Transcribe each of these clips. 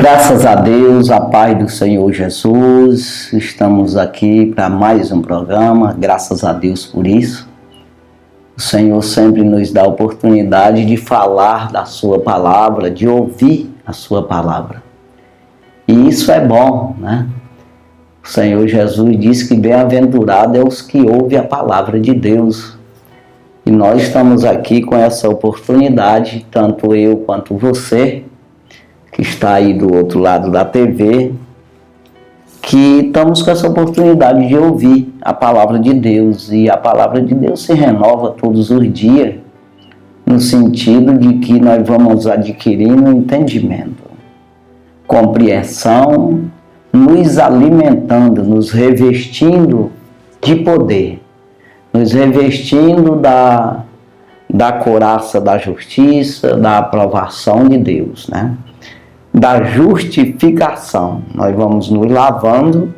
Graças a Deus, a paz do Senhor Jesus, estamos aqui para mais um programa, graças a Deus por isso. O Senhor sempre nos dá a oportunidade de falar da sua palavra, de ouvir a sua palavra. E isso é bom, né? O Senhor Jesus disse que bem-aventurado é os que ouvem a palavra de Deus. E nós estamos aqui com essa oportunidade, tanto eu quanto você, que está aí do outro lado da TV, que estamos com essa oportunidade de ouvir a palavra de Deus. E a palavra de Deus se renova todos os dias, no sentido de que nós vamos adquirindo entendimento, compreensão, nos alimentando, nos revestindo de poder, nos revestindo da couraça da justiça, da aprovação de Deus, né? Da justificação. Nós vamos nos lavando,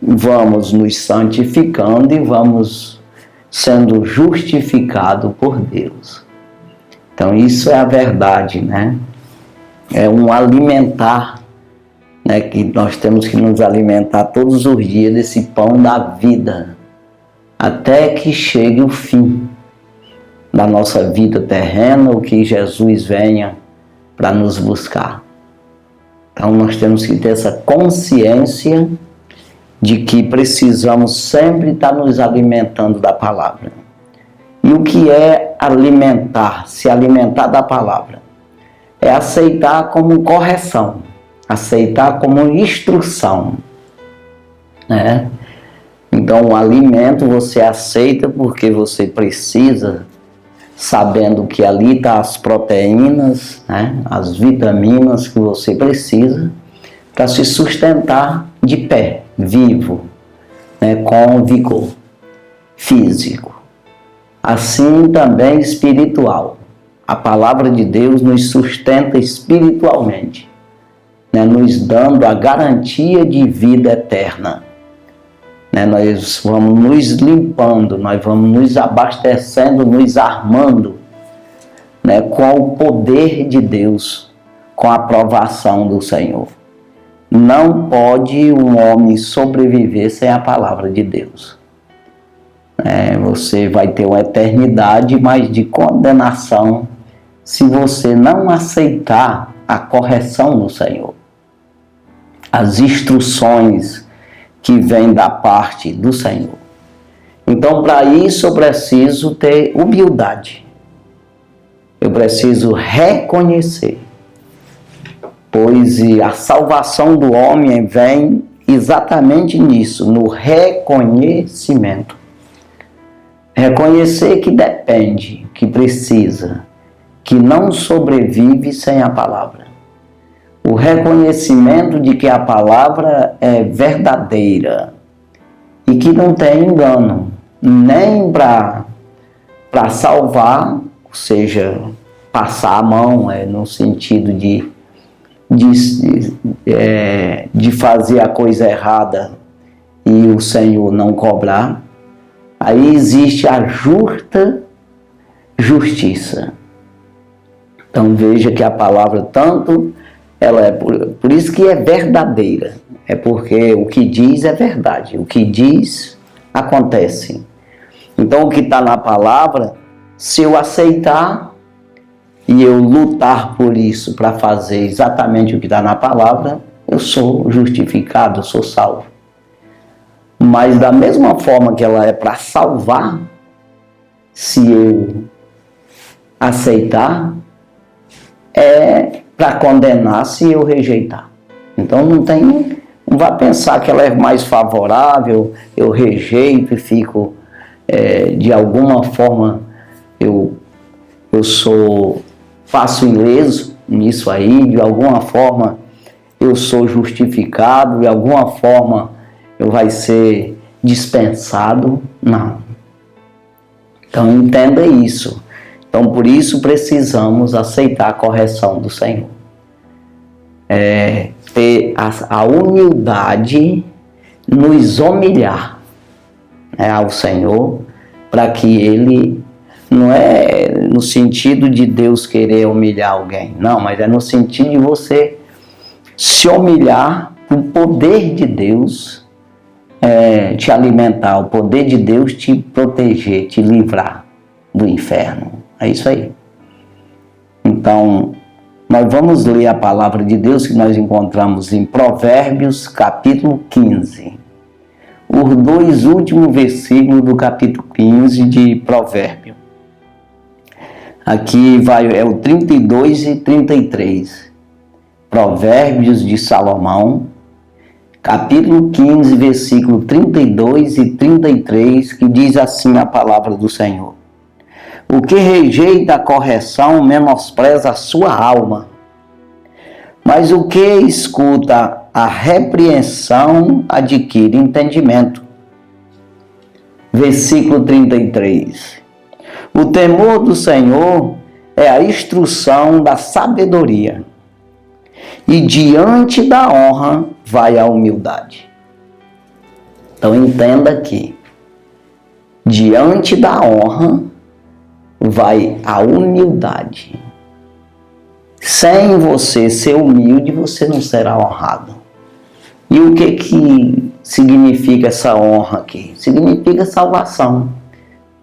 vamos nos santificando e vamos sendo justificados por Deus. Então isso é a verdade, né? É um alimentar, né? Que nós temos que nos alimentar todos os dias desse pão da vida, até que chegue o fim da nossa vida terrena, ou que Jesus venha para nos buscar. Então nós temos que ter essa consciência de que precisamos sempre estar nos alimentando da palavra. E o que é alimentar, se alimentar da palavra? É aceitar como correção, aceitar como instrução, né? Então o alimento você aceita porque você precisa, sabendo que ali estão as proteínas, né, as vitaminas que você precisa para se sustentar de pé, vivo, né, com vigor físico. Assim também espiritual. A palavra de Deus nos sustenta espiritualmente, né, nos dando a garantia de vida eterna. Né, nós vamos nos limpando, nós vamos nos abastecendo, nos armando, né, com o poder de Deus, com a aprovação do Senhor. Não pode um homem sobreviver sem a palavra de Deus. Você vai ter uma eternidade, mas de condenação, se você não aceitar a correção do Senhor, as instruções que vem da parte do Senhor. Então, para isso eu preciso ter humildade. Eu preciso reconhecer. Pois a salvação do homem vem exatamente nisso, no reconhecimento. Reconhecer que depende, que precisa, que não sobrevive sem a palavra. O reconhecimento de que a palavra é verdadeira e que não tem engano, nem para salvar, ou seja, passar a mão, no sentido de fazer a coisa errada e o Senhor não cobrar. Aí existe a justa justiça. Então veja que a palavra tanto ela é por isso que é verdadeira. É porque o que diz é verdade. O que diz, acontece. Então o que está na palavra, se eu aceitar e eu lutar por isso, para fazer exatamente o que está na palavra, eu sou justificado, eu sou salvo. Mas da mesma forma que ela é para salvar, se eu aceitar, é para condenar se eu rejeitar. Então não vai pensar que ela é mais favorável, eu rejeito e fico, de alguma forma, eu passo ileso nisso aí, de alguma forma eu sou justificado, de alguma forma eu vai ser dispensado. Não. Então entenda isso. Então, por isso, precisamos aceitar a correção do Senhor. Ter a humildade, nos humilhar, ao Senhor, para que Ele, não é no sentido de Deus querer humilhar alguém, não, mas é no sentido de você se humilhar, o poder de Deus te alimentar, o poder de Deus te proteger, te livrar do inferno. É isso aí. Então, nós vamos ler a palavra de Deus que nós encontramos em Provérbios, capítulo 15. Os 2 últimos versículos do capítulo 15 de Provérbios. Aqui é o 32 e 33. Provérbios de Salomão, capítulo 15, versículo 32 e 33, que diz assim a palavra do Senhor. O que rejeita a correção menospreza a sua alma, mas o que escuta a repreensão adquire entendimento. Versículo 33. O temor do Senhor é a instrução da sabedoria, e diante da honra vai a humildade. Então entenda aqui, diante da honra vai a humildade. Sem você ser humilde, você não será honrado. E o que significa essa honra aqui? Significa salvação.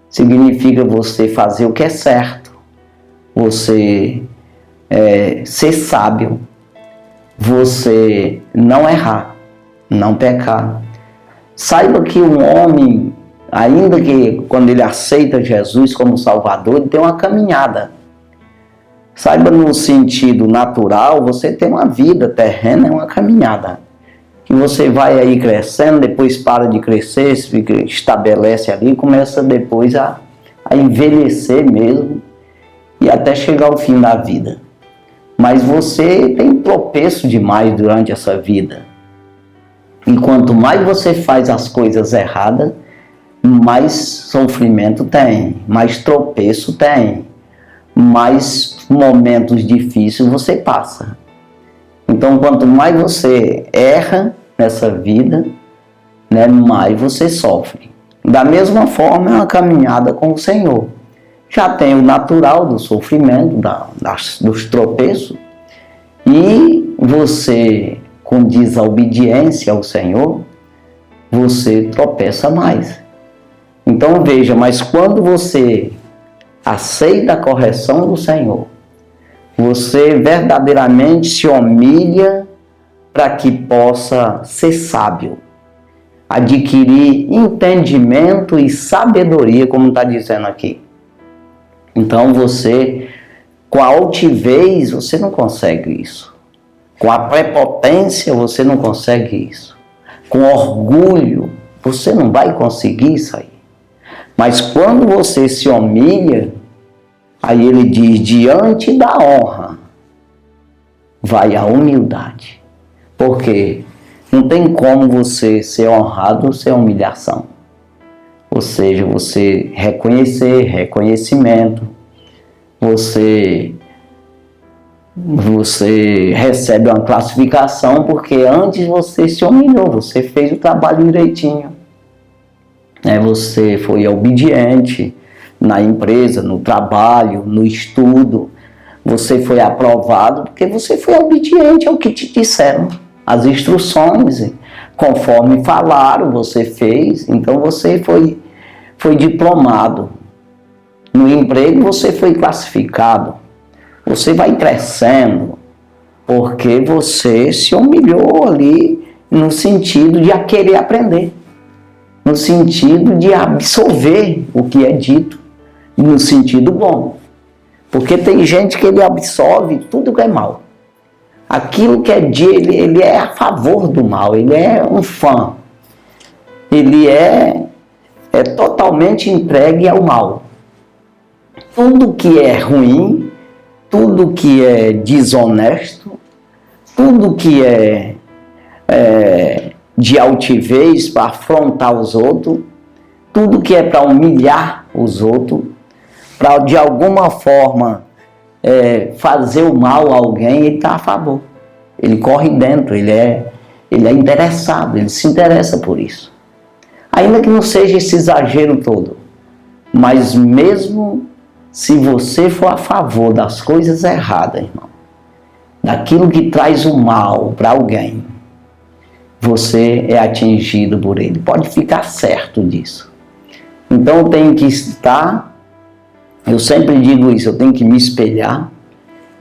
Significa você fazer o que é certo. Você ser sábio. Você não errar, não pecar. Saiba que um homem, ainda que quando ele aceita Jesus como Salvador, ele tem uma caminhada. Saiba no sentido natural, você tem uma vida terrena, é uma caminhada. Que você vai aí crescendo, depois para de crescer, se estabelece ali, começa depois a envelhecer mesmo e até chegar ao fim da vida. Mas você tem tropeço demais durante essa vida. E quanto mais você faz as coisas erradas, mais sofrimento tem, mais tropeço tem, mais momentos difíceis você passa. Então, quanto mais você erra nessa vida, mais você sofre. Da mesma forma, é uma caminhada com o Senhor. Já tem o natural do sofrimento, dos tropeços, e você, com desobediência ao Senhor, você tropeça mais. Então veja, mas quando você aceita a correção do Senhor, você verdadeiramente se humilha para que possa ser sábio, adquirir entendimento e sabedoria, como está dizendo aqui. Então você, com a altivez, você não consegue isso. Com a prepotência, você não consegue isso. Com orgulho, você não vai conseguir isso aí. Mas quando você se humilha, aí ele diz, diante da honra, vai a humildade. Porque não tem como você ser honrado sem humilhação. Ou seja, você reconhecer, reconhecimento, você recebe uma classificação porque antes você se humilhou, você fez o trabalho direitinho. Você foi obediente na empresa, no trabalho, no estudo. Você foi aprovado porque você foi obediente ao que te disseram. As instruções, conforme falaram, você fez, então você foi diplomado. No emprego você foi classificado. Você vai crescendo porque você se humilhou ali no sentido de querer aprender, no sentido de absorver o que é dito, no sentido bom. Porque tem gente que ele absorve tudo que é mal. Aquilo que é dito, ele é a favor do mal, ele é um fã. Ele é totalmente entregue ao mal. Tudo que é ruim, tudo que é desonesto, tudo que é de altivez para afrontar os outros, tudo que é para humilhar os outros, para de alguma forma fazer o mal a alguém, ele está a favor. Ele corre dentro, ele é interessado, ele se interessa por isso. Ainda que não seja esse exagero todo, mas mesmo se você for a favor das coisas erradas, irmão, daquilo que traz o mal para alguém, você é atingido por ele. Pode ficar certo disso. Então eu tenho que estar, eu sempre digo isso, eu tenho que me espelhar,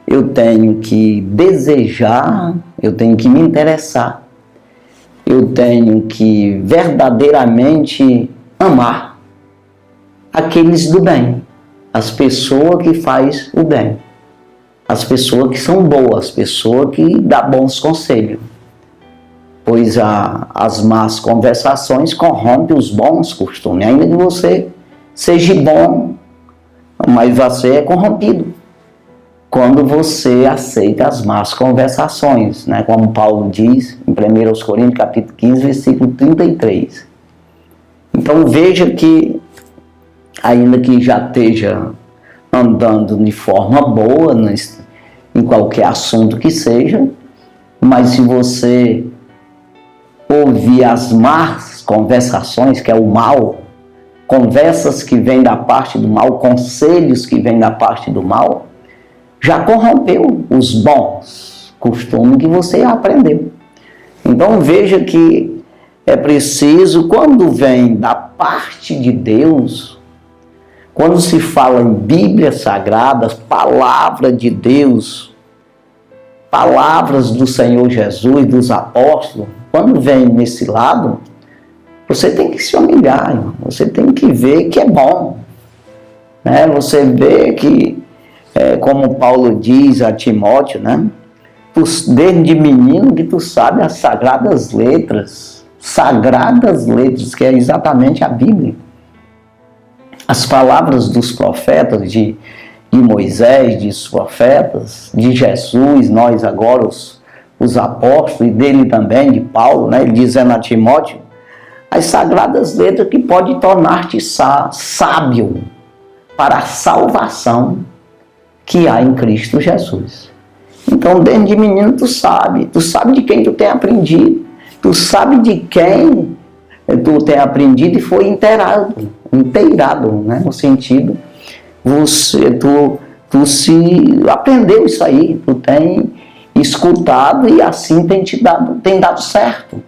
eu tenho que desejar, eu tenho que me interessar, eu tenho que verdadeiramente amar aqueles do bem, as pessoas que fazem o bem, as pessoas que são boas, as pessoas que dão bons conselhos. Pois as más conversações corrompem os bons costumes. Ainda que você seja bom, mas você é corrompido quando você aceita as más conversações, né? Como Paulo diz em 1 Coríntios capítulo 15, versículo 33. Então veja que, ainda que já esteja andando de forma boa em qualquer assunto que seja, mas se você ouvir as más conversações, que é o mal, conversas que vêm da parte do mal, conselhos que vêm da parte do mal, já corrompeu os bons costumes que você aprendeu. Então veja que é preciso, quando vem da parte de Deus, quando se fala em Bíblia Sagrada, palavra de Deus, palavras do Senhor Jesus, dos apóstolos, quando vem nesse lado, você tem que se humilhar, irmão. Você tem que ver que é bom, né? Você vê que, como Paulo diz a Timóteo, né? Desde menino que tu sabe as sagradas letras, que é exatamente a Bíblia. As palavras dos profetas, de Moisés, dos profetas, de Jesus, nós agora, os apóstolos, e dele também, de Paulo, né? Ele dizendo a Timóteo, as sagradas letras que pode tornar-te sábio para a salvação que há em Cristo Jesus. Então, desde menino tu sabe de quem tu tem aprendido, tu sabe de quem tu tem aprendido e foi inteirado, né? No sentido, tu se aprendeu isso aí, tu tem escutado e assim tem dado certo.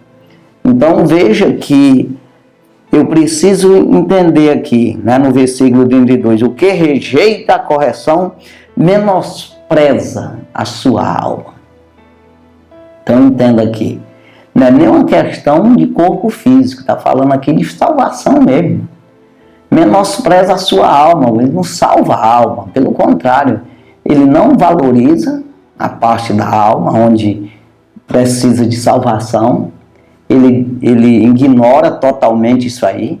Então veja que eu preciso entender aqui, né, no versículo 32, o que rejeita a correção menospreza a sua alma. Então entenda aqui, não é nem uma questão de corpo físico, está falando aqui de salvação mesmo. Menospreza a sua alma, ele não salva a alma, pelo contrário, ele não valoriza a parte da alma onde precisa de salvação, ele ignora totalmente isso aí,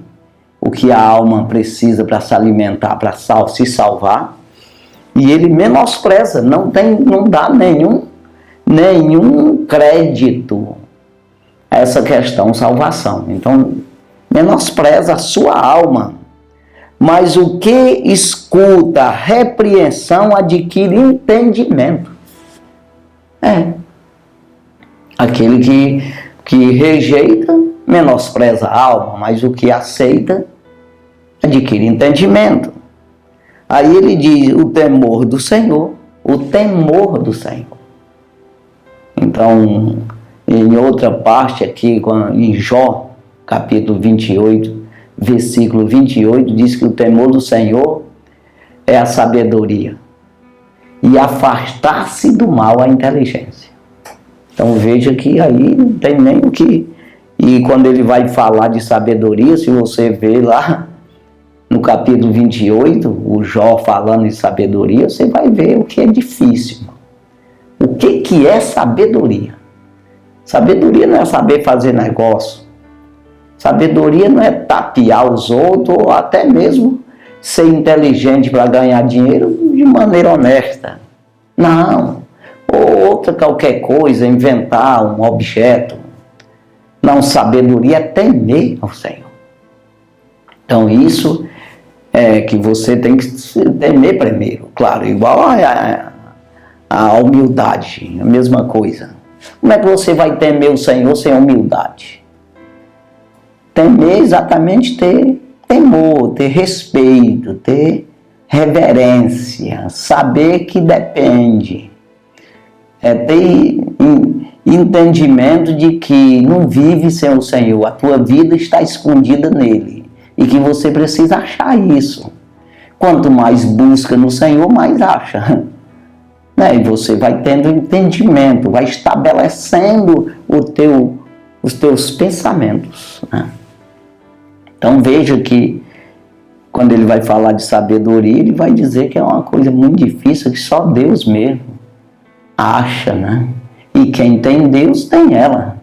o que a alma precisa para se alimentar, para se salvar, e ele menospreza, não dá nenhum crédito a essa questão salvação. Então, menospreza a sua alma, mas o que escuta a repreensão adquire entendimento. Aquele que rejeita, menospreza a alma, mas o que aceita, adquire entendimento. Aí ele diz, o temor do Senhor. Então, em outra parte aqui, em Jó, capítulo 28, versículo 28, diz que o temor do Senhor é a sabedoria. E afastar-se do mal a inteligência. Então veja que aí não tem nem o que... E quando ele vai falar de sabedoria, se você vê lá no capítulo 28, o Jó falando de sabedoria, você vai ver o que é difícil. O que é sabedoria? Sabedoria não é saber fazer negócio. Sabedoria não é tapear os outros ou até mesmo ser inteligente para ganhar dinheiro de maneira honesta. Não. Ou outra qualquer coisa, inventar um objeto. Não, sabedoria é temer ao Senhor. Então isso é que você tem que temer primeiro. Claro, igual a humildade, a mesma coisa. Como é que você vai temer o Senhor sem humildade? Temer exatamente ter temor, ter respeito, ter reverência, saber que depende. é ter entendimento de que não vive sem o Senhor, a tua vida está escondida nele e que você precisa achar isso. Quanto mais busca no Senhor, mais acha. Né? E você vai tendo entendimento, vai estabelecendo os teus pensamentos. Né? Então veja que quando ele vai falar de sabedoria, ele vai dizer que é uma coisa muito difícil, que só Deus mesmo acha, né? E quem tem Deus tem ela,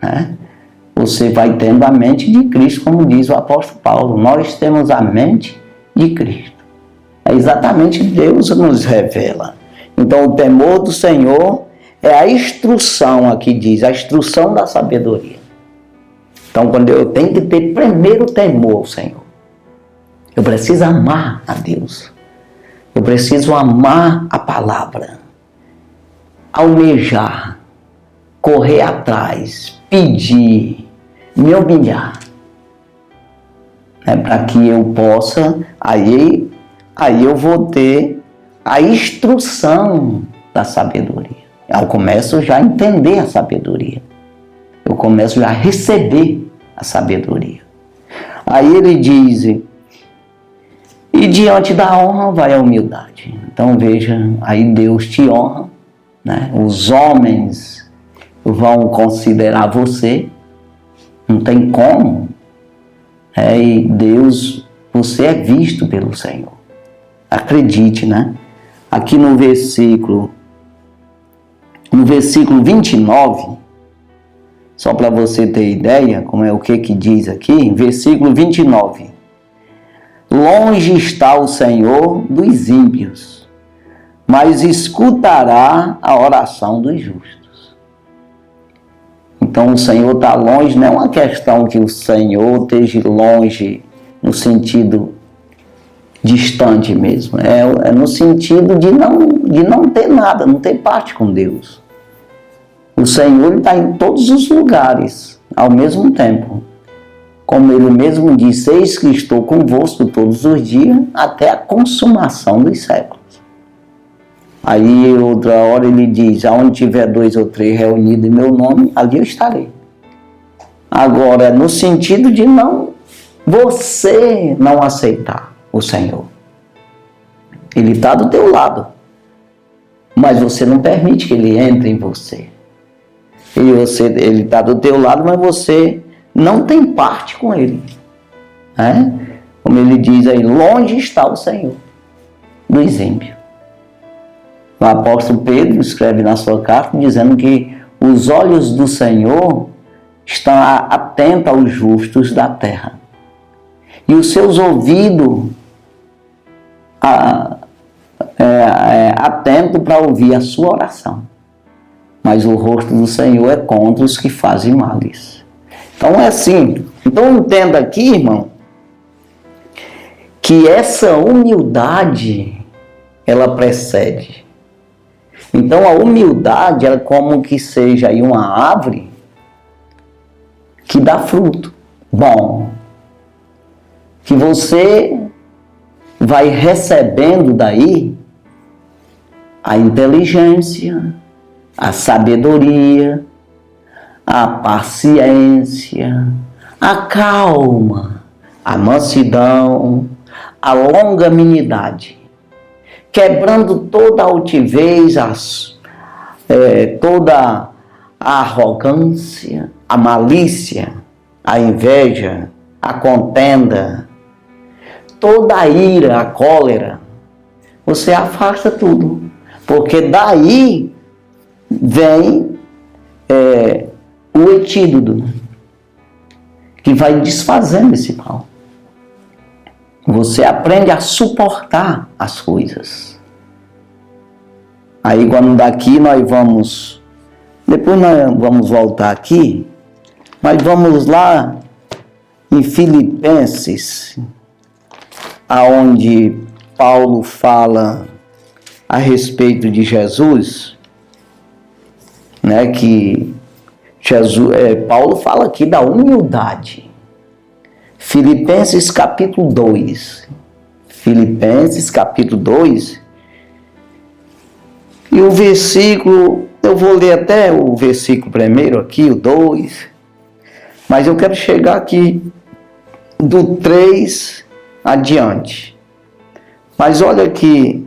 né? Você vai tendo a mente de Cristo, como diz o apóstolo Paulo. Nós temos a mente de Cristo. É exatamente Deus que nos revela. Então o temor do Senhor é a instrução, aqui diz, a instrução da sabedoria. Então quando eu tenho que ter primeiro temor ao Senhor, eu preciso amar a Deus. Eu preciso amar a palavra. Almejar. Correr atrás. Pedir. Me humilhar. Para que eu possa, aí eu vou ter a instrução da sabedoria. Eu começo já a entender a sabedoria. Eu começo já a receber a sabedoria. Aí ele diz... E diante da honra vai a humildade. Então veja, aí Deus te honra, né? Os homens vão considerar você, não tem como. E Deus, você é visto pelo Senhor. Acredite, né? Aqui no versículo 29, só para você ter ideia, como é o que diz aqui, versículo 29. Longe está o Senhor dos ímpios, mas escutará a oração dos justos. Então o Senhor está longe, não é uma questão que o Senhor esteja longe no sentido distante mesmo. É no sentido de não ter nada, não ter parte com Deus. O Senhor está em todos os lugares, ao mesmo tempo. Como ele mesmo disse, eis que estou convosco todos os dias, até a consumação dos séculos. Aí outra hora ele diz, aonde tiver 2 ou 3 reunidos em meu nome, ali eu estarei. Agora, no sentido de você não aceitar o Senhor. Ele está do teu lado, mas você não permite que ele entre em você. Ele está do teu lado, mas você não tem parte com ele. Né? Como ele diz aí, longe está o Senhor dos ímpios. O apóstolo Pedro escreve na sua carta dizendo que os olhos do Senhor estão atentos aos justos da terra. E os seus ouvidos atentos para ouvir a sua oração. Mas o rosto do Senhor é contra os que fazem males. Então é assim. Então entenda aqui, irmão, que essa humildade, ela precede. Então a humildade é como que seja aí uma árvore que dá fruto bom. Que você vai recebendo daí a inteligência, a sabedoria, a paciência, a calma, a mansidão, a longanimidade, quebrando toda a altivez, toda a arrogância, a malícia, a inveja, a contenda, toda a ira, a cólera. Você afasta tudo, porque daí vem o etídodo, que vai desfazendo esse mal. Você aprende a suportar as coisas. Aí quando daqui nós vamos, depois nós vamos voltar aqui, mas vamos lá em Filipenses, aonde Paulo fala a respeito de Jesus, né, que Paulo fala aqui da humildade. Filipenses capítulo 2. Filipenses capítulo 2. E E o versículo, eu vou ler até o versículo primeiro aqui, o 2, mas eu quero chegar aqui do 3 adiante. Mas olha aqui,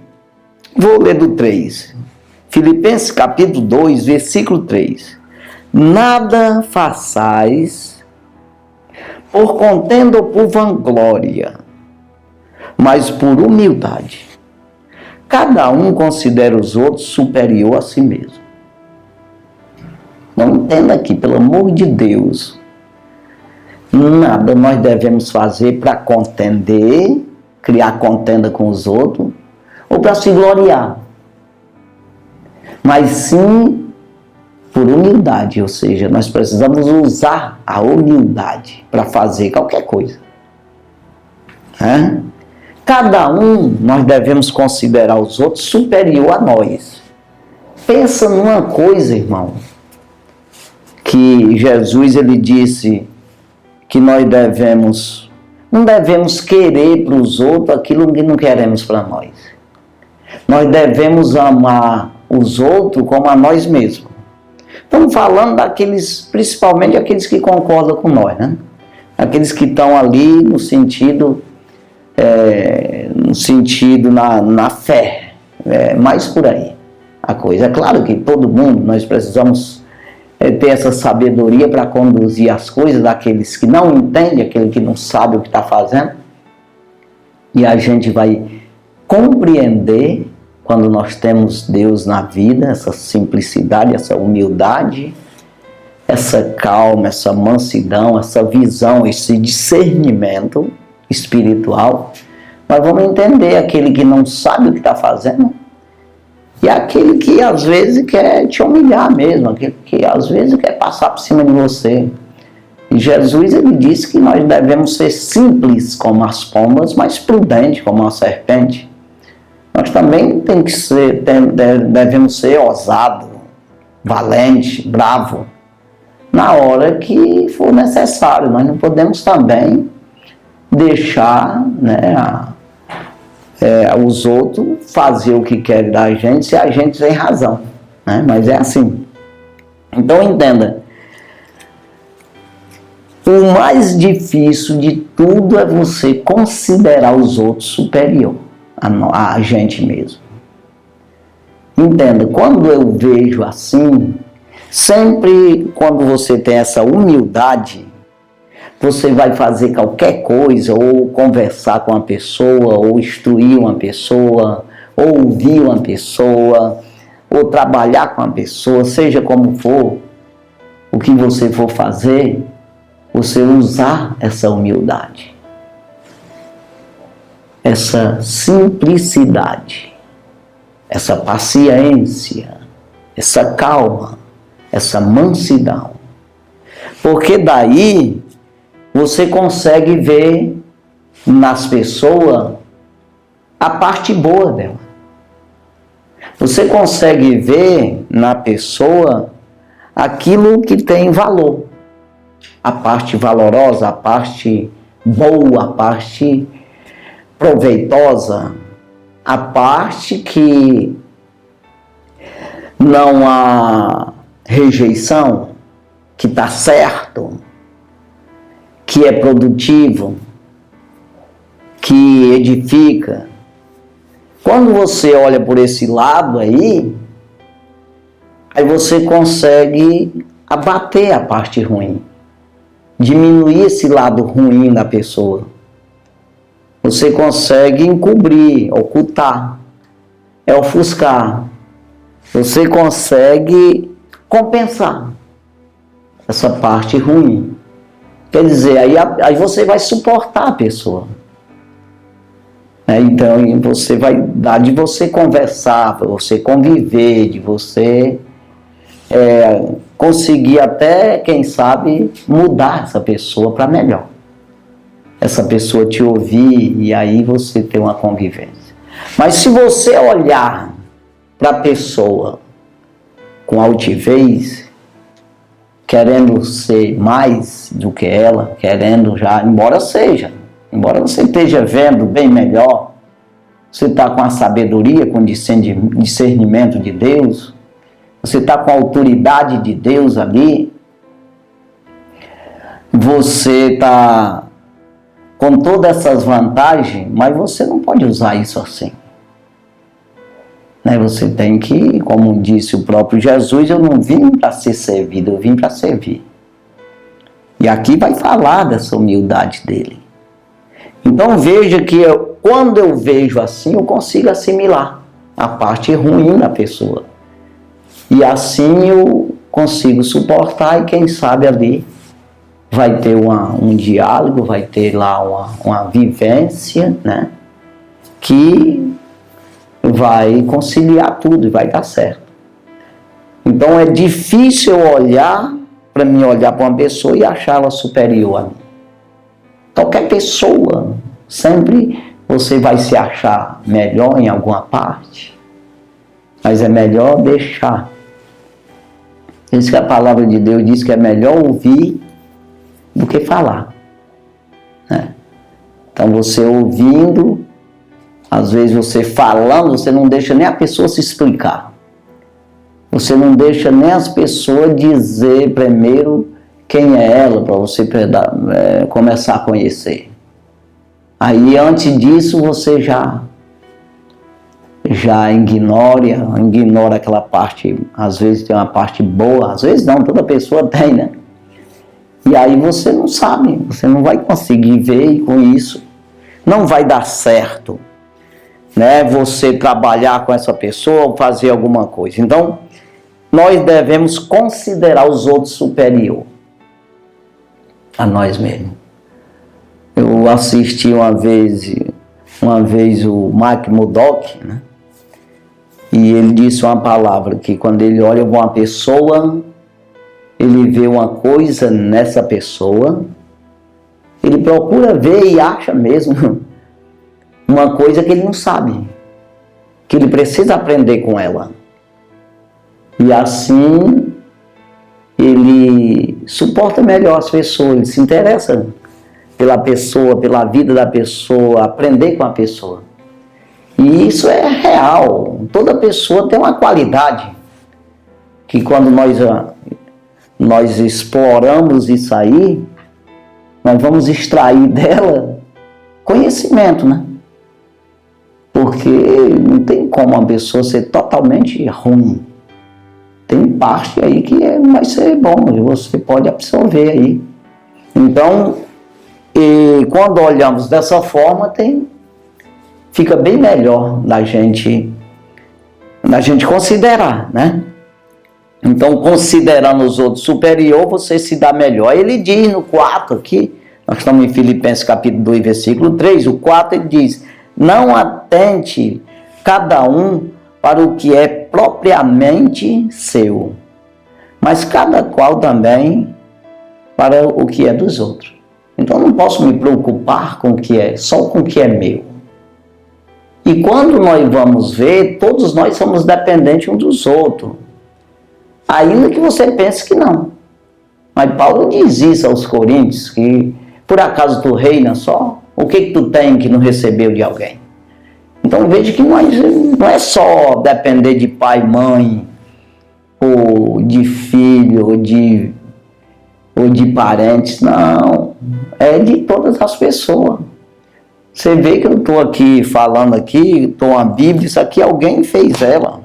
vou ler do 3. Filipenses capítulo 2, versículo 3. Nada façais por contenda ou por vanglória, mas por humildade. Cada um considera os outros superior a si mesmo. Não entenda aqui, pelo amor de Deus, nada nós devemos fazer para contender, criar contenda com os outros, ou para se gloriar. Mas sim por humildade, ou seja, nós precisamos usar a humildade para fazer qualquer coisa. Cada um, nós devemos considerar os outros superior a nós. Pensa numa coisa, irmão, que Jesus, ele disse que nós não devemos querer para os outros aquilo que não queremos para nós. Nós devemos amar os outros como a nós mesmos. Estamos falando daqueles, principalmente aqueles que concordam com nós, né? Aqueles que estão ali no sentido na fé, mais por aí a coisa. É claro que todo mundo, nós precisamos ter essa sabedoria para conduzir as coisas daqueles que não entendem, aquele que não sabe o que está fazendo, e a gente vai compreender quando nós temos Deus na vida, essa simplicidade, essa humildade, essa calma, essa mansidão, essa visão, esse discernimento espiritual. Nós vamos entender aquele que não sabe o que está fazendo e aquele que às vezes quer te humilhar mesmo, aquele que às vezes quer passar por cima de você. E Jesus, ele disse que nós devemos ser simples como as pombas, mas prudentes como a serpente. Nós também devemos ser ousados, valentes, bravos, na hora que for necessário. Nós não podemos também deixar, os outros fazer o que querem da gente se a gente tem razão, né? Mas é assim. Então entenda, o mais difícil de tudo é você considerar os outros superior a gente mesmo. Entenda, quando eu vejo assim, sempre quando você tem essa humildade, você vai fazer qualquer coisa, ou conversar com uma pessoa, ou instruir uma pessoa, ou ouvir uma pessoa, ou trabalhar com uma pessoa, seja como for, o que você for fazer, você usar essa humildade, essa simplicidade, essa paciência, essa calma, essa mansidão. Porque daí você consegue ver nas pessoas a parte boa dela. Você consegue ver na pessoa aquilo que tem valor. A parte valorosa, a parte boa, a parte proveitosa, a parte que não há rejeição, que está certo, que é produtivo, que edifica. Quando você olha por esse lado aí você consegue abater a parte ruim, diminuir esse lado ruim da pessoa. Você consegue encobrir, ocultar, ofuscar. Você consegue compensar essa parte ruim. Quer dizer, aí você vai suportar a pessoa. Então, você vai dar de você conversar, de você conviver, de você conseguir até, quem sabe, mudar essa pessoa para melhor. Essa pessoa te ouvir e aí você ter uma convivência. Mas se você olhar para a pessoa com altivez, querendo ser mais do que ela, querendo já, embora você esteja vendo bem melhor, Você está com a sabedoria, com o discernimento de Deus? Você está com a autoridade de Deus ali? Você está com todas essas vantagens, mas você não pode usar isso assim. Né? Você tem que, como disse o próprio Jesus, eu não vim para ser servido, eu vim para servir. E aqui vai falar dessa humildade dele. Então veja que quando eu vejo assim, eu consigo assimilar a parte ruim da pessoa. E assim eu consigo suportar e quem sabe ali vai ter um diálogo, vai ter lá uma vivência, né? Que vai conciliar tudo e vai dar certo. Então é difícil eu olhar para uma pessoa e achá-la superior a mim. Qualquer pessoa, sempre você vai se achar melhor em alguma parte, mas é melhor deixar. Por isso que a palavra de Deus diz que é melhor ouvir do que falar. Né? Então você ouvindo, às vezes você falando, você não deixa nem a pessoa se explicar. Você não deixa nem as pessoas dizer primeiro quem é ela, para você começar a conhecer. Aí antes disso você já ignora aquela parte, às vezes tem uma parte boa, às vezes não, toda pessoa tem, né? E aí você não sabe, você não vai conseguir ver e com isso não vai dar certo, né? Você trabalhar com essa pessoa ou fazer alguma coisa. Então, nós devemos considerar os outros superior a nós mesmos. Eu assisti uma vez o Mark Murdock, né? E ele disse uma palavra que quando ele olha uma pessoa, ele vê uma coisa nessa pessoa, ele procura ver e acha mesmo uma coisa que ele não sabe, que ele precisa aprender com ela. E assim ele suporta melhor as pessoas, ele se interessa pela pessoa, pela vida da pessoa, aprender com a pessoa. E isso é real. Toda pessoa tem uma qualidade que quando nós exploramos isso aí, nós vamos extrair dela conhecimento, né? Porque não tem como uma pessoa ser totalmente ruim. Tem parte aí que vai ser bom, você pode absorver aí. Então, quando olhamos dessa forma, fica bem melhor da gente considerar, né? Então, considerando os outros superior, você se dá melhor. Ele diz no 4 aqui, nós estamos em Filipenses capítulo 2, versículo 3, o 4 ele diz: não atente cada um para o que é propriamente seu, mas cada qual também para o que é dos outros. Então eu não posso me preocupar com o que é, só com o que é meu. E quando nós vamos ver, todos nós somos dependentes uns dos outros, ainda que você pense que não. Mas Paulo diz isso aos Coríntios, que por acaso tu reina só? O que tu tem que não recebeu de alguém? Então veja que não é só depender de pai, mãe, ou de filho, ou de parentes, não. É de todas as pessoas. Você vê que eu estou aqui falando aqui, estou uma Bíblia, isso aqui alguém fez ela.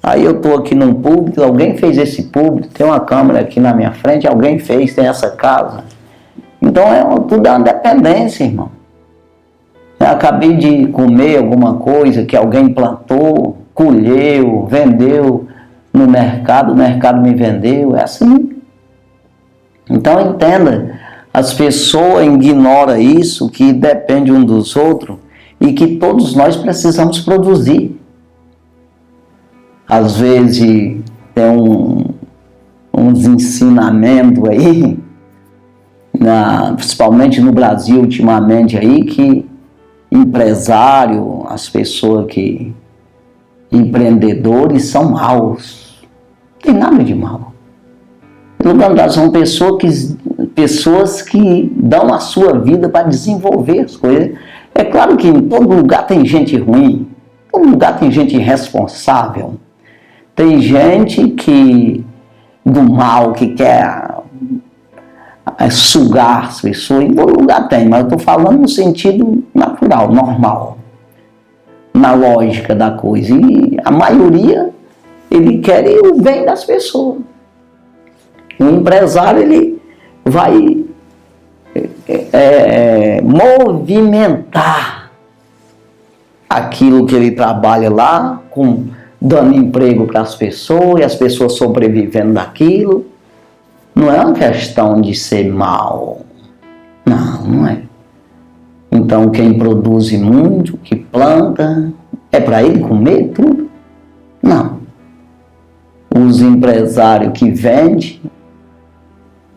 Aí eu estou aqui num público, alguém fez esse público, tem uma câmera aqui na minha frente, alguém fez, tem essa casa. Então tudo é uma dependência, irmão. Eu acabei de comer alguma coisa que alguém plantou, colheu, vendeu no mercado, o mercado me vendeu, é assim. Então entenda, as pessoas ignoram isso, que depende um dos outros e que todos nós precisamos produzir. Às vezes tem uns ensinamentos aí, principalmente no Brasil ultimamente aí, que empresário, as pessoas que empreendedores são maus. Não tem nada de mal. Pelo contrário, são pessoas que dão a sua vida para desenvolver as coisas. É claro que em todo lugar tem gente ruim, em todo lugar tem gente irresponsável, tem gente que do mal, que quer sugar as pessoas, em todo lugar tem, mas eu estou falando no sentido natural, normal, na lógica da coisa. E a maioria, ele quer o bem das pessoas. O empresário, ele vai movimentar aquilo que ele trabalha lá, dando emprego para as pessoas, e as pessoas sobrevivendo daquilo. Não é uma questão de ser mal. Não, não é. Então, quem produz muito, que planta, é para ele comer tudo? Não. Os empresários que vendem,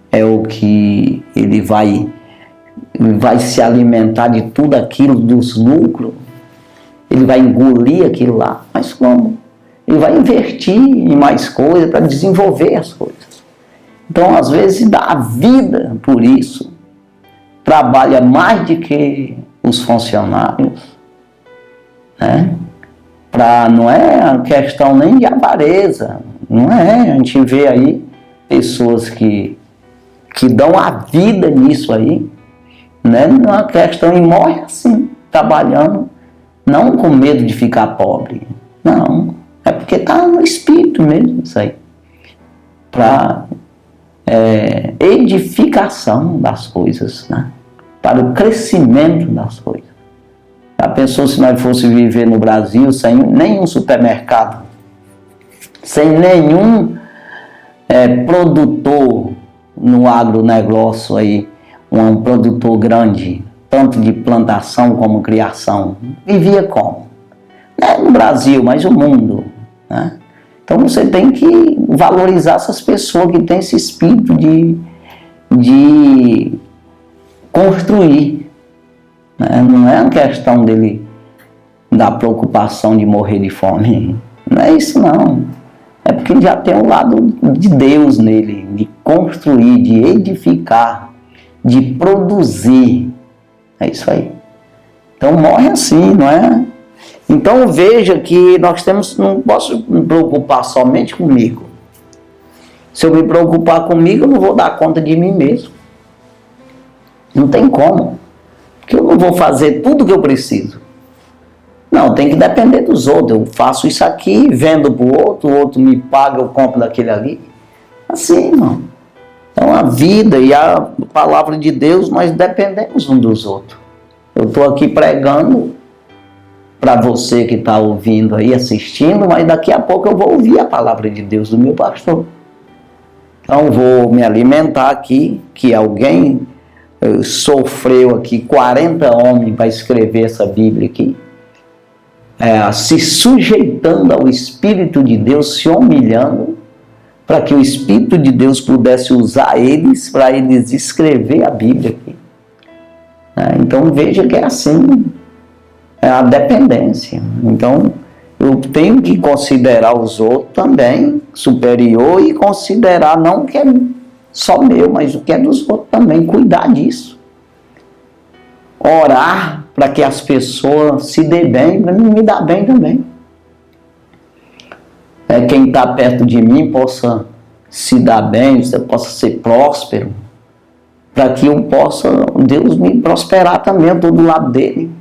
é o que ele vai se alimentar de tudo aquilo, dos lucros. Ele vai engolir aquilo lá. Mas como? Ele vai investir em mais coisas para desenvolver as coisas. Então, às vezes, dá a vida por isso. Trabalha mais do que os funcionários. Né? Não é a questão nem de avareza. Não é. A gente vê aí pessoas que dão a vida nisso aí. Né? Não é uma questão, e morre assim, trabalhando. Não com medo de ficar pobre. Não. É porque está no espírito mesmo isso aí. Para edificação das coisas, né? Para o crescimento das coisas. Já pensou se nós fosse viver no Brasil sem nenhum supermercado, sem nenhum produtor no agronegócio aí, um produtor grande, tanto de plantação como criação, vivia como? Não é no Brasil, mas o mundo, né? Então você tem que valorizar essas pessoas que têm esse espírito de construir. Né? Não é uma questão da preocupação de morrer de fome. Não é isso não. É porque ele já tem o lado de Deus nele, de construir, de edificar, de produzir. É isso aí. Então morre assim, não é? Então veja que não posso me preocupar somente comigo. Se eu me preocupar comigo, eu não vou dar conta de mim mesmo. Não tem como. Porque eu não vou fazer tudo o que eu preciso. Não, tem que depender dos outros. Eu faço isso aqui, vendo para o outro me paga, eu compro daquele ali. Assim, irmão. Então a vida e a palavra de Deus, nós dependemos uns dos outros. Eu estou aqui pregando para você que está ouvindo aí, assistindo, mas daqui a pouco eu vou ouvir a palavra de Deus do meu pastor. Então vou me alimentar aqui, que alguém sofreu aqui, 40 homens para escrever essa Bíblia aqui, se sujeitando ao Espírito de Deus, se humilhando, para que o Espírito de Deus pudesse usar eles, para eles escrever a Bíblia aqui. Então veja que é assim, é a dependência. Então eu tenho que considerar os outros também superior e considerar não o que é só meu, mas o que é dos outros também, cuidar disso. Orar para que as pessoas se dêem bem, para mim me dar bem também. Quem está perto de mim possa se dar bem, você possa ser próspero, para que eu possa, Deus me prosperar também, eu estou do lado dele.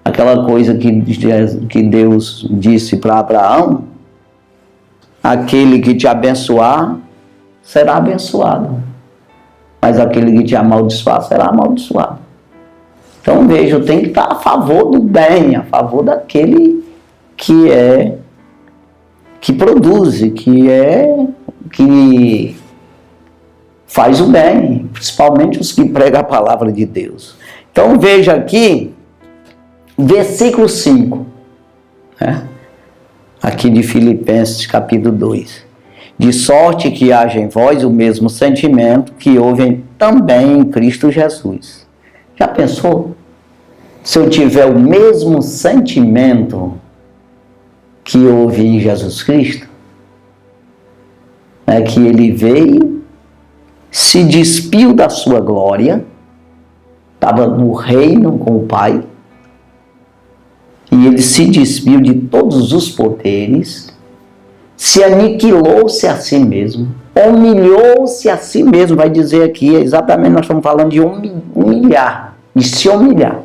Aquela coisa que Deus disse para Abraão, aquele que te abençoar, será abençoado. Mas aquele que te amaldiçoar, será amaldiçoado. Então veja, eu tenho que estar a favor do bem, a favor daquele que produz, que faz o bem, principalmente os que pregam a palavra de Deus. Então veja aqui, versículo 5, né? Aqui de Filipenses capítulo 2. De sorte que haja em vós o mesmo sentimento que houve também em Cristo Jesus. Já pensou? Se eu tiver o mesmo sentimento que houve em Jesus Cristo, que ele veio, se despiu da sua glória, estava no reino com o Pai, e ele se despiu de todos os poderes, se aniquilou-se a si mesmo, humilhou-se a si mesmo, vai dizer aqui, exatamente nós estamos falando de humilhar, de se humilhar.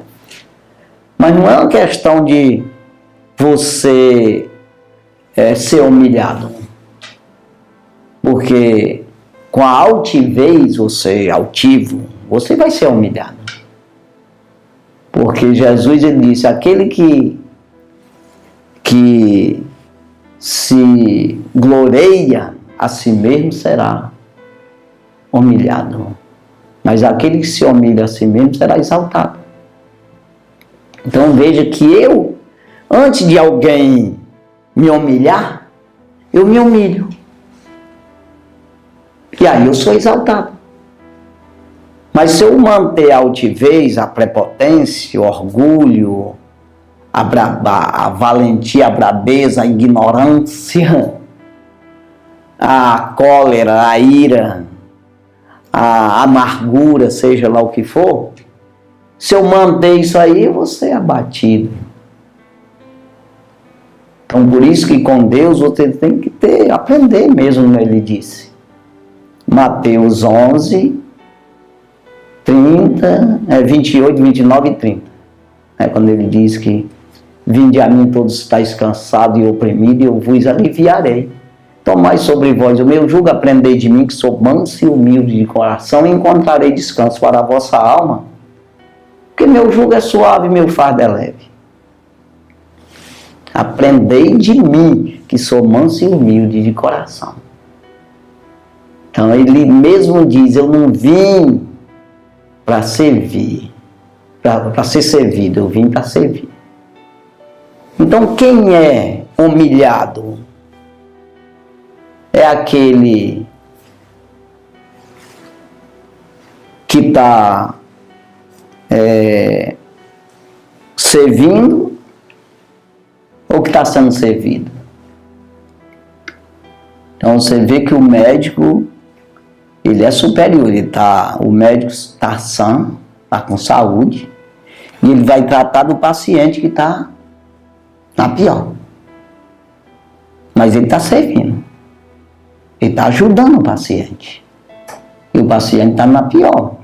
Mas não é uma questão de você ser humilhado, porque com a altivez, você altivo, você vai ser humilhado. Porque Jesus, ele disse, aquele que se gloreia a si mesmo será humilhado. Mas aquele que se humilha a si mesmo será exaltado. Então veja que eu, antes de alguém me humilhar, eu me humilho. E aí eu sou exaltado. Mas se eu manter a altivez, a prepotência, o orgulho, a valentia, a brabeza, a ignorância, a cólera, a ira, a amargura, seja lá o que for, se eu manter isso aí, eu vou ser abatido. Então, por isso que com Deus você tem que aprender mesmo, como ele disse. Mateus 11, 28, 29 e 30. Quando ele diz que vinde a mim todos estáis cansados e oprimidos, e eu vos aliviarei. Tomai sobre vós o meu jugo, aprendei de mim, que sou manso e humilde de coração, e encontrarei descanso para a vossa alma. Porque meu jugo é suave e meu fardo é leve. Aprendei de mim, que sou manso e humilde de coração. Então ele mesmo diz, eu não vim para servir, para ser servido, eu vim para servir. Então quem é humilhado é aquele que está servindo ou que está sendo servido. Então você vê que o médico, ele é superior, o médico está sã, está com saúde, e ele vai tratar do paciente que está na pior. Mas ele está servindo. Ele está ajudando o paciente. E o paciente está na pior.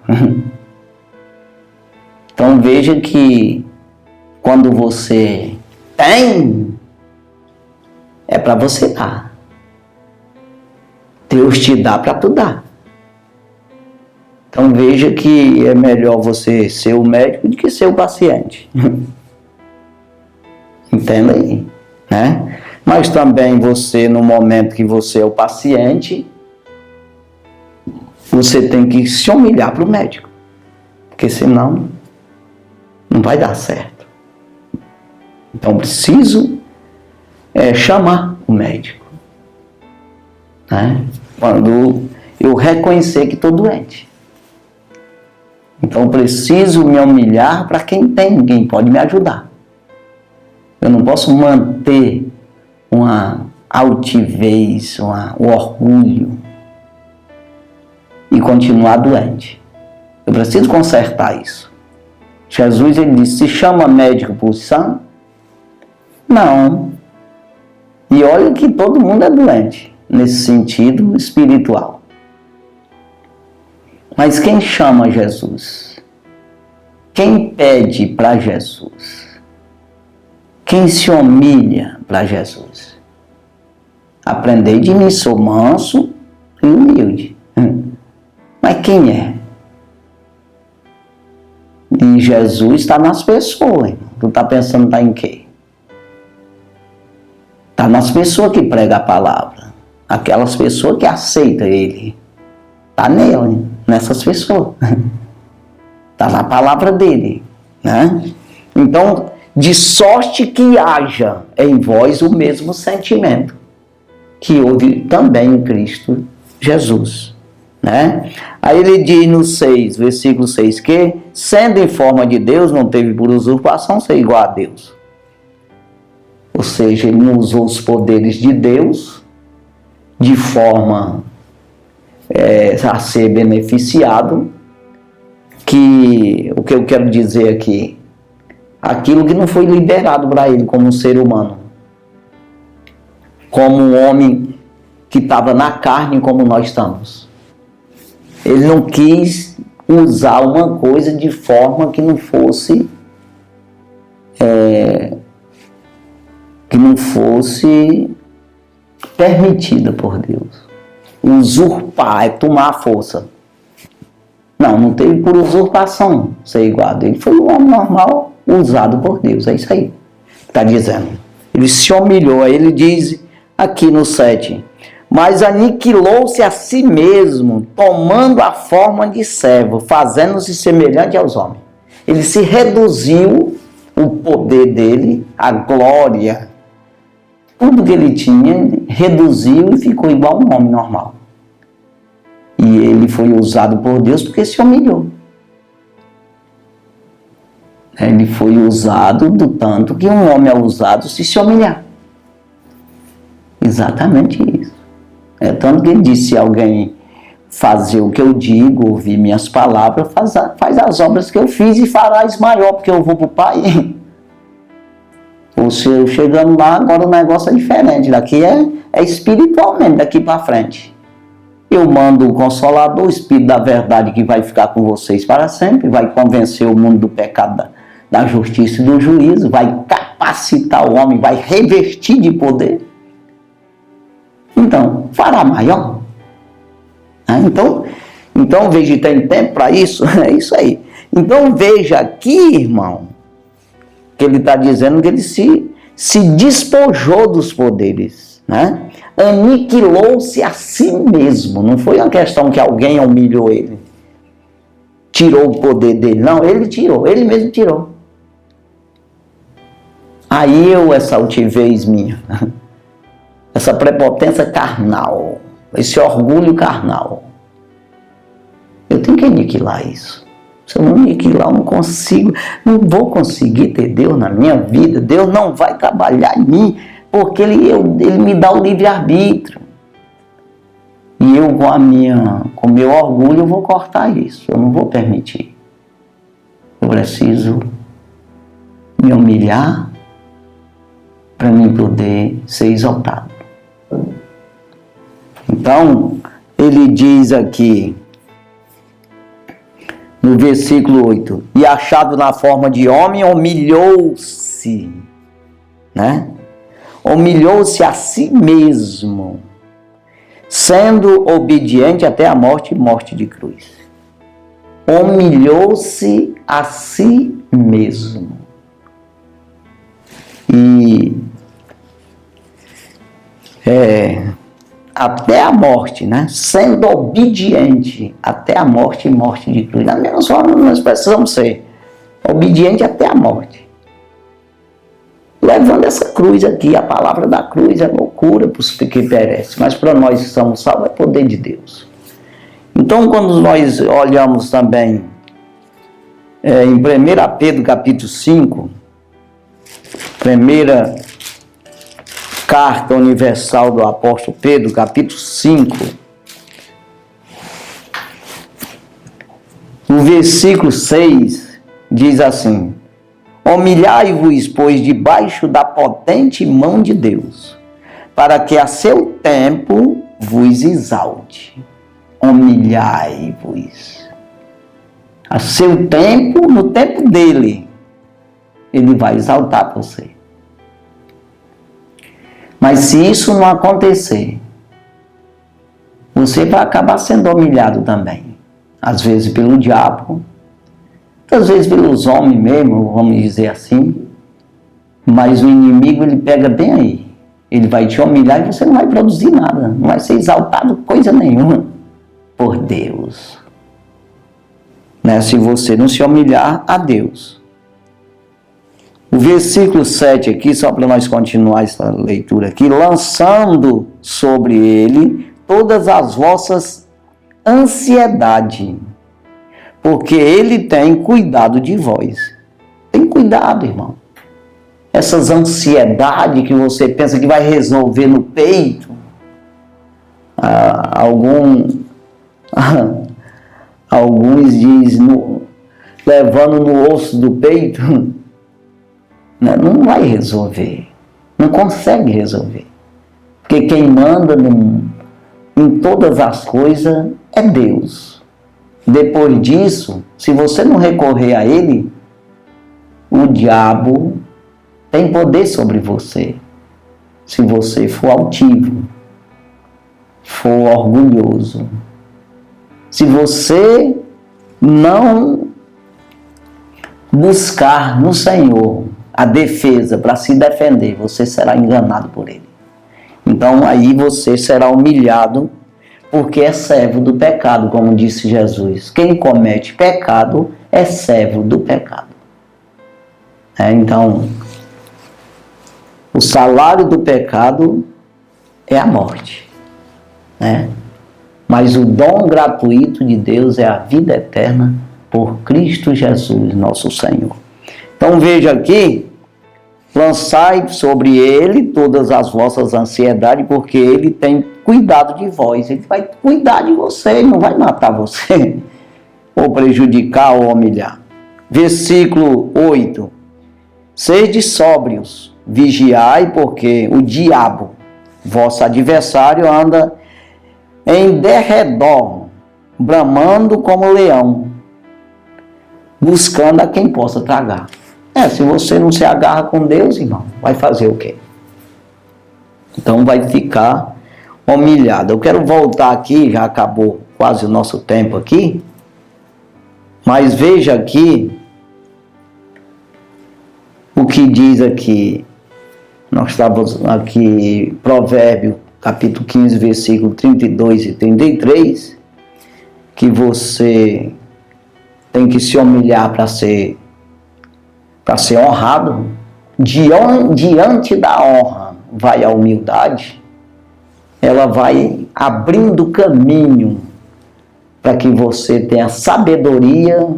Então veja que quando você tem, é para você dar. Deus te dá para tu dar. Então veja que é melhor você ser o médico do que ser o paciente. Entenda aí, né? Mas também você, no momento que você é o paciente, você tem que se humilhar para o médico. Porque senão não vai dar certo. Então preciso chamar o médico. Né? Quando eu reconhecer que estou doente. Então preciso me humilhar para quem tem, ninguém pode me ajudar. Eu não posso manter uma altivez, o orgulho e continuar doente. Eu preciso consertar isso. Jesus, ele disse, se chama médico por sã? Não. E olha que todo mundo é doente, nesse sentido espiritual. Mas quem chama Jesus? Quem pede para Jesus? Quem se humilha para Jesus? Aprendei de mim, sou manso e humilde. Mas quem é? E Jesus está nas pessoas. Tu está pensando tá em quê? Está nas pessoas que pregam a palavra. Aquelas pessoas que aceitam ele. Está nele, nessas pessoas. Está na palavra dele. Né? Então, de sorte que haja em vós o mesmo sentimento que houve também em Cristo Jesus. Né? Aí ele diz no 6, versículo 6, que sendo em forma de Deus, não teve por usurpação ser igual a Deus. Ou seja, ele não usou os poderes de Deus de forma a ser beneficiado, que o que eu quero dizer aqui, aquilo que não foi liberado para ele como um ser humano, como um homem que estava na carne como nós estamos. Ele não quis usar uma coisa de forma que não fosse permitida por Deus. Usurpar é tomar a força. Não teve por usurpação ser igual. Ele foi um homem normal usado por Deus. É isso aí que está dizendo. Ele se humilhou. Aí ele diz aqui no 7: mas aniquilou-se a si mesmo, tomando a forma de servo, fazendo-se semelhante aos homens. Ele se reduziu, o poder dele, a glória, tudo que ele tinha, reduziu e ficou igual a um homem normal. E ele foi usado por Deus porque se humilhou. Ele foi usado do tanto que um homem é usado se humilhar. Exatamente isso. É tanto que ele disse: se alguém fazer o que eu digo, ouvir minhas palavras, faz as obras que eu fiz e farás maior, porque eu vou para o Pai. Você chegando lá, agora o negócio é diferente. Daqui é espiritualmente, daqui para frente. Eu mando o Consolador, o Espírito da Verdade, que vai ficar com vocês para sempre, vai convencer o mundo do pecado, da justiça e do juízo, vai capacitar o homem, vai revestir de poder. Então, fará maior. Então veja, tem tempo para isso? É isso aí. Então veja aqui, irmão, que ele está dizendo que ele se despojou dos poderes, né? Aniquilou-se a si mesmo. Não foi uma questão que alguém humilhou ele, tirou o poder dele. Não, ele tirou, ele mesmo tirou. Aí essa altivez minha, essa prepotência carnal, esse orgulho carnal, eu tenho que aniquilar isso. Se eu não aniquilar, eu não vou conseguir ter Deus na minha vida. Deus não vai trabalhar em mim, porque ele me dá o livre-arbítrio. E eu, com o meu orgulho, eu vou cortar isso. Eu não vou permitir. Eu preciso me humilhar para mim poder ser exaltado. Então, ele diz aqui, no versículo 8, e achado na forma de homem, humilhou-se, né? Humilhou-se a si mesmo, sendo obediente até a morte e morte de cruz. Humilhou-se a si mesmo. E até a morte, né? Sendo obediente até a morte e morte de cruz. Da mesma forma, nós precisamos ser obedientes até a morte. Levando essa cruz aqui, a palavra da cruz é loucura para os que perecem, mas para nós que somos salvos é poder de Deus. Então, quando nós olhamos também em 1 Pedro capítulo 5, primeira carta universal do apóstolo Pedro, capítulo 5, no versículo 6, diz assim: humilhai-vos, pois, debaixo da potente mão de Deus, para que a seu tempo vos exalte. Humilhai-vos. A seu tempo, no tempo dele, ele vai exaltar você. Mas se isso não acontecer, você vai acabar sendo humilhado também. Às vezes pelo diabo, às vezes pelos homens mesmo, vamos dizer assim. Mas o inimigo, ele pega bem aí. Ele vai te humilhar e você não vai produzir nada. Não vai ser exaltado coisa nenhuma por Deus. Né? Se você não se humilhar a Deus. O versículo 7 aqui, só para nós continuar essa leitura aqui, lançando sobre ele todas as vossas ansiedades, porque ele tem cuidado de vós. Tem cuidado, irmão. Essas ansiedades que você pensa que vai resolver no peito, alguns dizem levando no osso do peito, não vai resolver. Não consegue resolver. Porque quem manda em todas as coisas é Deus. Depois disso, se você não recorrer a Ele, o diabo tem poder sobre você. Se você for altivo, for orgulhoso. Se você não buscar no Senhor a defesa para se defender, você será enganado por Ele. Então aí você será humilhado, porque é servo do pecado, como disse Jesus. Quem comete pecado é servo do pecado. Então, o salário do pecado é a morte, Mas o dom gratuito de Deus é a vida eterna por Cristo Jesus, nosso Senhor. Então veja aqui, lançai sobre Ele todas as vossas ansiedades, porque Ele tem cuidado de vós. Ele vai cuidar de você, Ele não vai matar você, ou prejudicar, ou humilhar. Versículo 8. Sede sóbrios, vigiai, porque o diabo, vosso adversário, anda em derredor, bramando como leão, buscando a quem possa tragar. Se você não se agarra com Deus, irmão, vai fazer o quê? Então vai ficar humilhado. Eu quero voltar aqui, já acabou quase o nosso tempo aqui, mas veja aqui o que diz aqui. Nós estávamos aqui, Provérbio, capítulo 15, versículo 32 e 33, que você tem que se humilhar para ser honrado. Diante da honra vai a humildade. Ela vai abrindo caminho para que você tenha sabedoria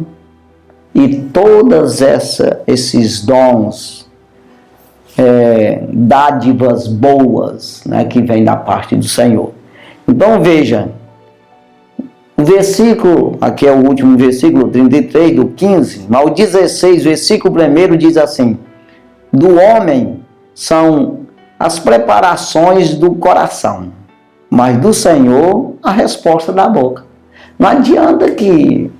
e todas esses dons, dádivas boas, que vêm da parte do Senhor. Então veja, o versículo, aqui é o último versículo, 33 do 15, mas o 16, versículo 1 diz assim: do homem são as preparações do coração, mas do Senhor a resposta da boca. Não adianta que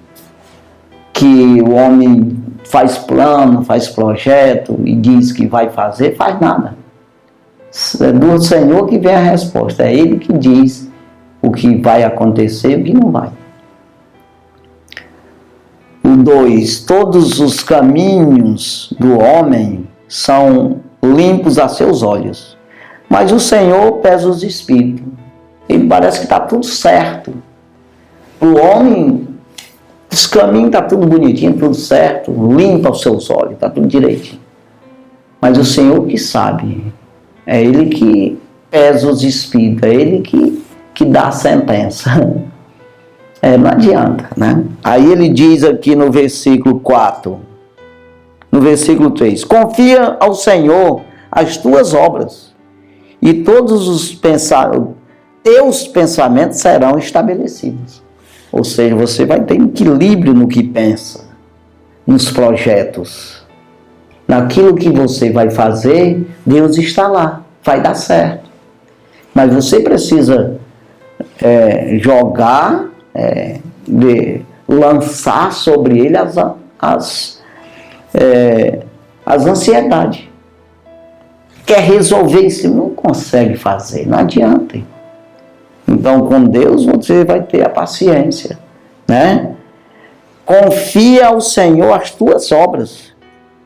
o homem faz plano, faz projeto e diz que vai fazer, faz nada. É do Senhor que vem a resposta, é Ele que diz o que vai acontecer e o que não vai. O 2, todos os caminhos do homem são limpos a seus olhos, mas o Senhor pesa os espíritos. Ele parece que está tudo certo. O homem, os caminhos estão tudo bonitinho, tudo certo, limpa os seus olhos, está tudo direitinho. Mas o Senhor que sabe, é Ele que pesa os espíritos, é Ele que dá a sentença. Não adianta, Aí ele diz aqui no versículo 4, no versículo 3, confia ao Senhor as tuas obras, e todos os teus pensamentos serão estabelecidos. Ou seja, você vai ter equilíbrio no que pensa, nos projetos. Naquilo que você vai fazer, Deus está lá, vai dar certo. Mas você precisa lançar sobre ele as ansiedades. Quer resolver isso, não consegue fazer, não adianta. Então, com Deus, você vai ter a paciência, Confia ao Senhor as tuas obras,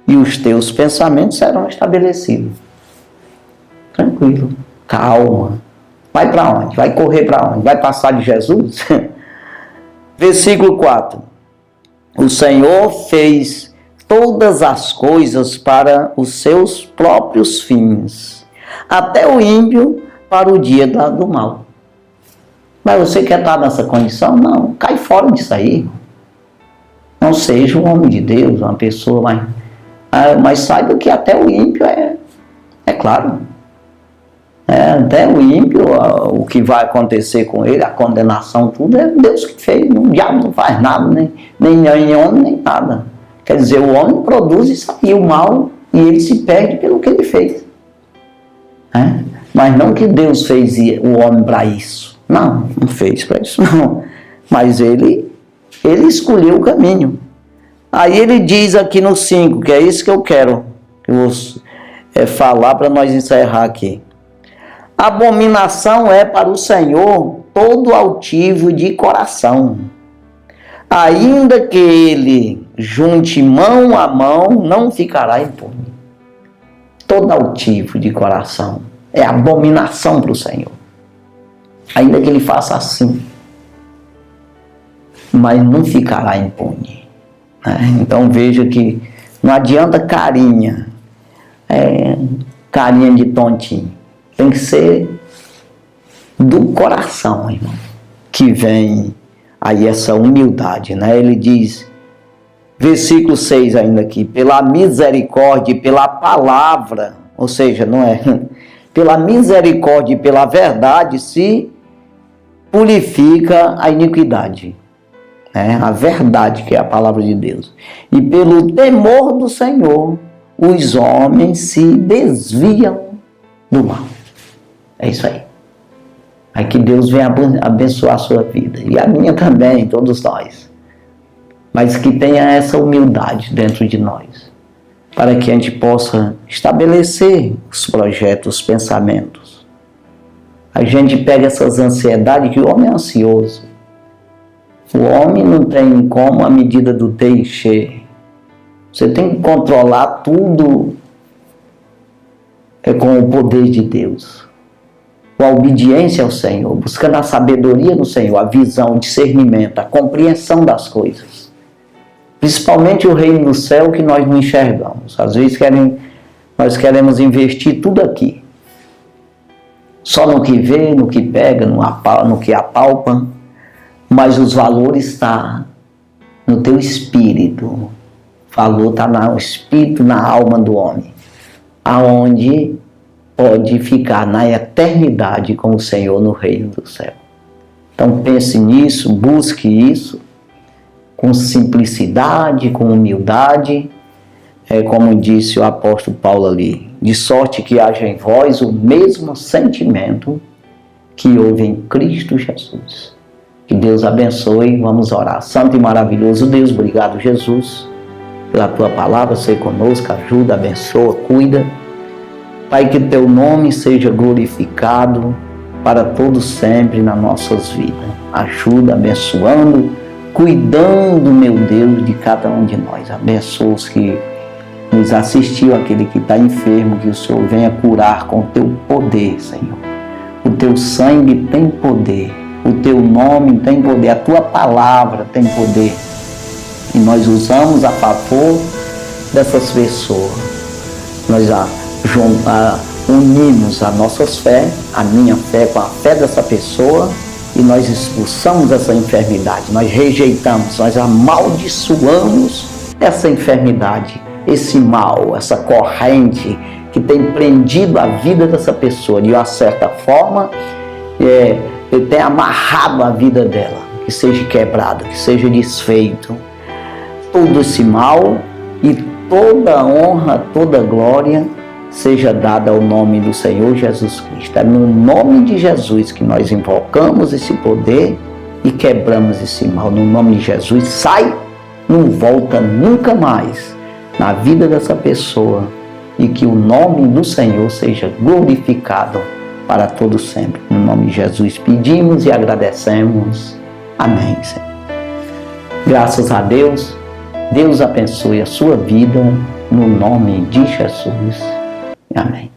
e os teus pensamentos serão estabelecidos. Tranquilo, calma. Vai para onde? Vai correr para onde? Vai passar de Jesus? Versículo 4. O Senhor fez todas as coisas para os seus próprios fins, até o ímpio para o dia do mal. Mas você quer estar nessa condição? Não, cai fora disso aí. Não seja um homem de Deus, uma pessoa, mas saiba que até o ímpio é claro. Até o ímpio, o que vai acontecer com ele, a condenação, tudo é Deus que fez. O diabo não faz nada, nem homem, nem nada. Quer dizer, o homem produz isso aí, o mal, e ele se perde pelo que ele fez. Mas não que Deus fez o homem para isso. Não fez para isso, não. Mas ele escolheu o caminho. Aí ele diz aqui no 5, que é isso que eu quero falar para nós encerrar aqui. Abominação é para o Senhor todo altivo de coração. Ainda que ele junte mão a mão, não ficará impune. Todo altivo de coração é abominação para o Senhor. Ainda que ele faça assim, mas não ficará impune. Então veja que não adianta carinha de tontinho. Tem que ser do coração, irmão, que vem aí essa humildade, Ele diz, versículo 6 ainda aqui, pela misericórdia e pela palavra, ou seja, pela misericórdia e pela verdade se purifica a iniquidade. A verdade, que é a palavra de Deus. E pelo temor do Senhor, os homens se desviam do mal. É isso aí. Aí que Deus venha abençoar a sua vida. E a minha também, todos nós. Mas que tenha essa humildade dentro de nós. Para que a gente possa estabelecer os projetos, os pensamentos. A gente pega essas ansiedades, que o homem é ansioso. O homem não tem como a medida do ter e encher. Você tem que controlar tudo com o poder de Deus. Com a obediência ao Senhor, buscando a sabedoria no Senhor, a visão, o discernimento, a compreensão das coisas. Principalmente o reino do céu que nós não enxergamos. Às vezes nós queremos investir tudo aqui. Só no que vê, no que pega, no que apalpa. Mas os valores estão no teu espírito. O valor está no espírito, na alma do homem. Aonde pode ficar na eternidade com o Senhor no reino do céu. Então pense nisso, busque isso, com simplicidade, com humildade, como disse o apóstolo Paulo ali, de sorte que haja em vós o mesmo sentimento que houve em Cristo Jesus. Que Deus abençoe, vamos orar. Santo e maravilhoso Deus, obrigado Jesus, pela tua palavra, ser conosco, ajuda, abençoa, cuida. Pai, que teu nome seja glorificado para todos sempre nas nossas vidas. Ajuda, abençoando, cuidando, meu Deus, de cada um de nós. Abençoa os que nos assistiu, aquele que está enfermo, que o Senhor venha curar com o teu poder, Senhor. O teu sangue tem poder, o teu nome tem poder, a tua palavra tem poder. E nós usamos a favor dessas pessoas. Nós unimos a nossa fé, a minha fé com a fé dessa pessoa, e nós expulsamos essa enfermidade, nós rejeitamos, nós amaldiçoamos essa enfermidade, esse mal, essa corrente que tem prendido a vida dessa pessoa de uma certa forma, tem amarrado a vida dela, que seja quebrado, que seja desfeito. Todo esse mal e toda honra, toda glória seja dada ao nome do Senhor Jesus Cristo. É no nome de Jesus que nós invocamos esse poder e quebramos esse mal. No nome de Jesus, sai, não volta nunca mais na vida dessa pessoa, e que o nome do Senhor seja glorificado para todos sempre. No nome de Jesus pedimos e agradecemos. Amém, Senhor. Graças a Deus. Deus abençoe a sua vida no nome de Jesus. Amém.